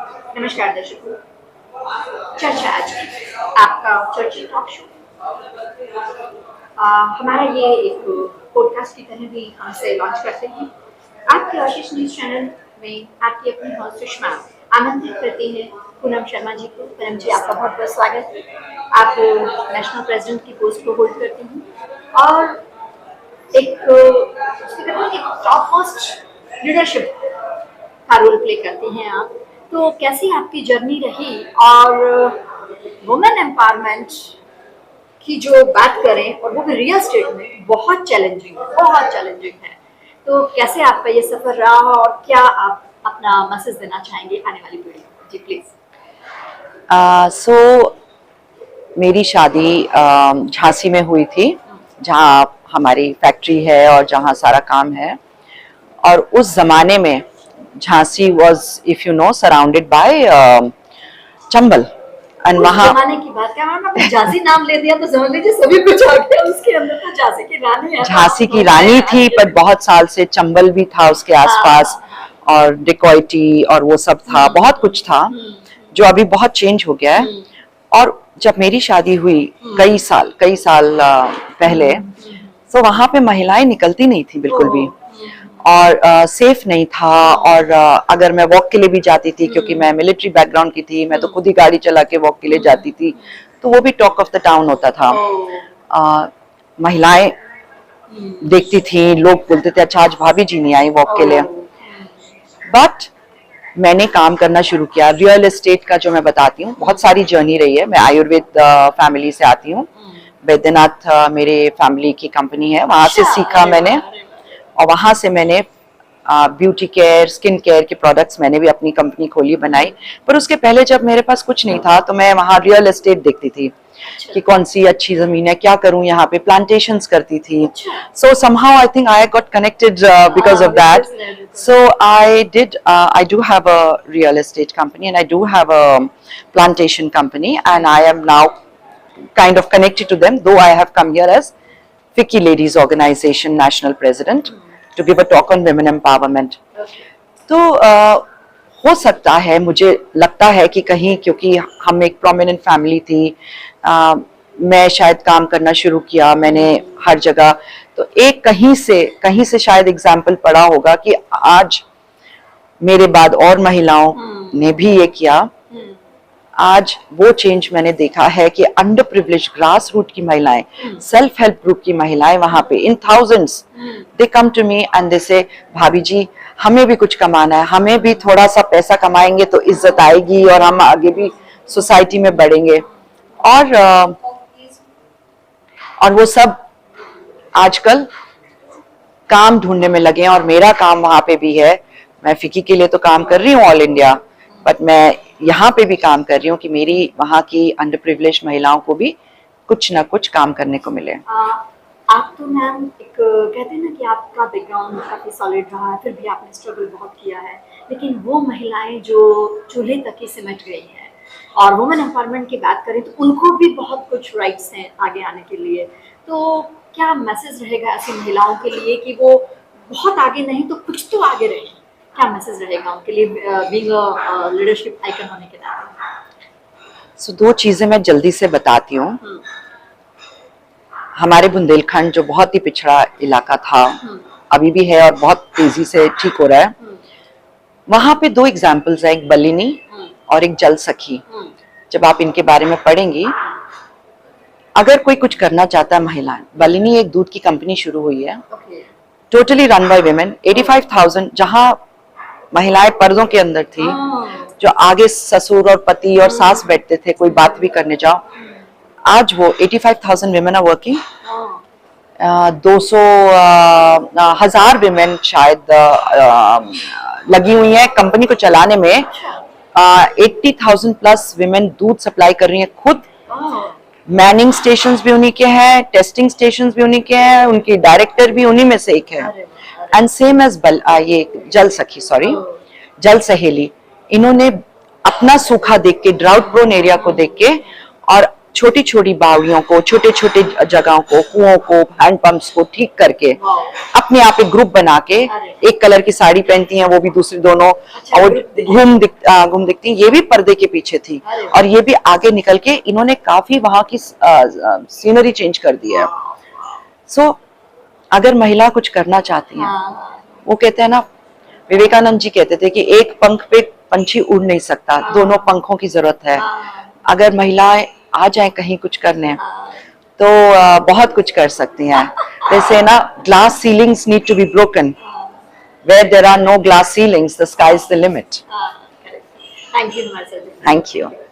नमस्कार दर्शकों, चर्चा आज की आपका चर्चित टॉक शो। हमारा ये एक पॉडकास्ट की तरह भी हम इसे लॉन्च करते हैं। आपके आशीष न्यूज चैनल में आपकी अपनी होस्ट सुषमा आमंत्रित करती है पूनम शर्मा जी को। पूनम जी, आपका बहुत बहुत स्वागत है। आप नेशनल प्रेसिडेंट की पोस्ट को होल्ड करती हैं और एक टॉप मोस्ट लीडरशिप का रोल प्ले करती हैं आप। तो कैसी आपकी जर्नी रही, और वुमेन एम्पावरमेंट की जो बात करें और वो भी रियल स्टेट में बहुत चैलेंजिंग है। तो कैसे आपका ये सफर रहा और क्या आप अपना मैसेज देना चाहेंगे आने वाली पीढ़ी को? जी प्लीज। मेरी शादी झांसी में हुई थी, जहाँ हमारी फैक्ट्री है और जहाँ सारा काम है। और उस जमाने में Jhansi was, if you know, surrounded by Chambal. And वहाँ जमाने की बात क्या, आपने झांसी नाम ले दिया तो समझ लीजिए सभी कुछ आ गया। उसके अंदर तो झांसी की रानी थी, पर बहुत साल से चंबल भी था उसके आसपास, और डिकॉइटी और वो सब था, बहुत कुछ था जो अभी बहुत चेंज हो गया है। और जब मेरी शादी हुई कई साल पहले, तो वहां पे महिलाएं निकलती नहीं थी बिल्कुल भी, और सेफ नहीं था। और अगर मैं वॉक के लिए भी जाती थी, क्योंकि मैं मिलिट्री बैकग्राउंड की थी, मैं तो खुद ही गाड़ी चला के वॉक के लिए जाती थी, तो वो भी टॉक ऑफ द टाउन होता था। महिलाएं देखती थी, लोग बोलते थे अच्छा आज भाभी जी नहीं आई वॉक के लिए। बट मैंने काम करना शुरू किया रियल एस्टेट का, जो मैं बताती हूँ, बहुत सारी जर्नी रही है। मैं आयुर्वेद फैमिली से आती हूँ। वैद्यनाथ मेरे फैमिली की कंपनी है, वहां से सीखा मैंने। और वहां से मैंने ब्यूटी केयर, स्किन केयर के प्रोडक्ट्स मैंने भी अपनी कंपनी खोली, बनाई। पर उसके पहले जब मेरे पास कुछ नहीं था, तो मैं वहां रियल एस्टेट देखती थी कि कौन सी अच्छी जमीन है, क्या करूं, यहाँ पे प्लांटेशंस करती थी। सो somehow I think I got connected because of that. So I do have a real estate company, and I do have a plantation company, and I am now kind of connected to them, though I have come here as FICCI Ladies Organization National President to give a talk on women empowerment. तो हो सकता है, मुझे लगता है कि कहीं, क्योंकि हम एक प्रोमिनेंट फैमिली थी, मैं शायद काम करना शुरू किया मैंने हर जगह, तो एक कहीं से शायद एग्जाम्पल पड़ा होगा कि आज मेरे बाद और महिलाओं ने भी ये किया। आज वो चेंज मैंने देखा है कि अंडर प्रिविलेज ग्रास रूट की महिलाएं, सेल्फ हेल्प ग्रुप की महिलाएं, वहां पे in thousands they come to me and they say bhabhi जी हमें भी कुछ कमाना है, हमें भी थोड़ा सा पैसा कमाएंगे तो इज्जत आएगी और हम आगे भी सोसाइटी में बढ़ेंगे। और वो सब आजकल काम ढूंढने में लगे हैं, और मेरा काम वहां पे भी है। मैं फिक्की के लिए तो काम कर रही हूँ ऑल इंडिया, बट मैं यहाँ पे भी काम कर रही हूँ कि मेरी वहाँ की अंडर प्रिविलेज महिलाओं को भी कुछ ना कुछ काम करने को मिले। आप तो मैम एक कहते हैं ना कि आपका बैकग्राउंड काफ़ी सॉलिड रहा है, फिर भी आपने स्ट्रगल बहुत किया है। लेकिन वो महिलाएं जो चूल्हे तक ही सिमट गई हैं, और वुमेन एम्पावरमेंट की बात करें तो उनको भी बहुत कुछ राइट्स हैं आगे आने के लिए। तो क्या मैसेज रहेगा ऐसी महिलाओं के लिए कि वो बहुत आगे नहीं तो कुछ तो आगे रहे? क्या मैसेज रहेगा उनके लिए बीइंग अ लीडरशिप आइकन होने के नाते? सो दो चीजें मैं जल्दी से बताती हूँ। हमारे बुंदेलखंड जो बहुत ही पिछड़ा इलाका था, अभी भी है और बहुत तेजी से ठीक हो रहा है, वहां पे दो एग्जाम्पल्स हैं, एक बलिनी और एक जल सखी। जब आप इनके बारे में पढ़ेंगी, अगर कोई कुछ करना चाहता है, महिलाएं, बलिनी एक दूध की कंपनी शुरू हुई है, टोटली रन बाय विमेन। 85,000 जहां महिलाएं पर्दों के अंदर थी, जो आगे ससुर और पति और सास बैठते थे, कोई बात भी करने जाओ, आज वो 85,000 विमेन आर वर्किंग। 200,000 विमेन शायद लगी हुई हैं कंपनी को चलाने में। 80,000 प्लस विमेन दूध सप्लाई कर रही हैं खुद। मैनिंग स्टेशंस भी उन्हीं के हैं, टेस्टिंग स्टेशंस भी उन्हीं के हैं, उनकी डायरेक्टर भी उन्हीं में से एक है। एंड सेम एज ये जल सखी, जल सहेली, इन्होंने अपना सूखा देख के, ड्राउट प्रोन एरिया को देख के, और छोटी छोटी बावड़ियों को, छोटे छोटे जगहों को, कुओं को, हैंडपंप्स को ठीक करके वाओ। अपने आप एक ग्रुप बना के, अरे। एक कलर की साड़ी पहनती हैं वो भी, दूसरी दोनों, अच्छा, और group दिख- घूम दिखती हैं। ये भी पर्दे के पीछे थी अरे। और ये भी आगे निकल के इन्होंने काफी वहां की सीनरी चेंज कर दी है। सो अगर महिला कुछ करना चाहती है, हाँ, वो कहते हैं ना, विवेकानंद जी कहते थे कि एक पंख पे पंछी उड़ नहीं सकता, दोनों पंखों की जरूरत है। हाँ, अगर महिलाएं आ जाएं कहीं कुछ करने, हाँ, तो बहुत कुछ कर सकती हैं। जैसे ना, glass ceilings need to be broken, where there are no glass ceilings the sky is the limit. हाँ, correct. Thank you, Himanshu. Thank you.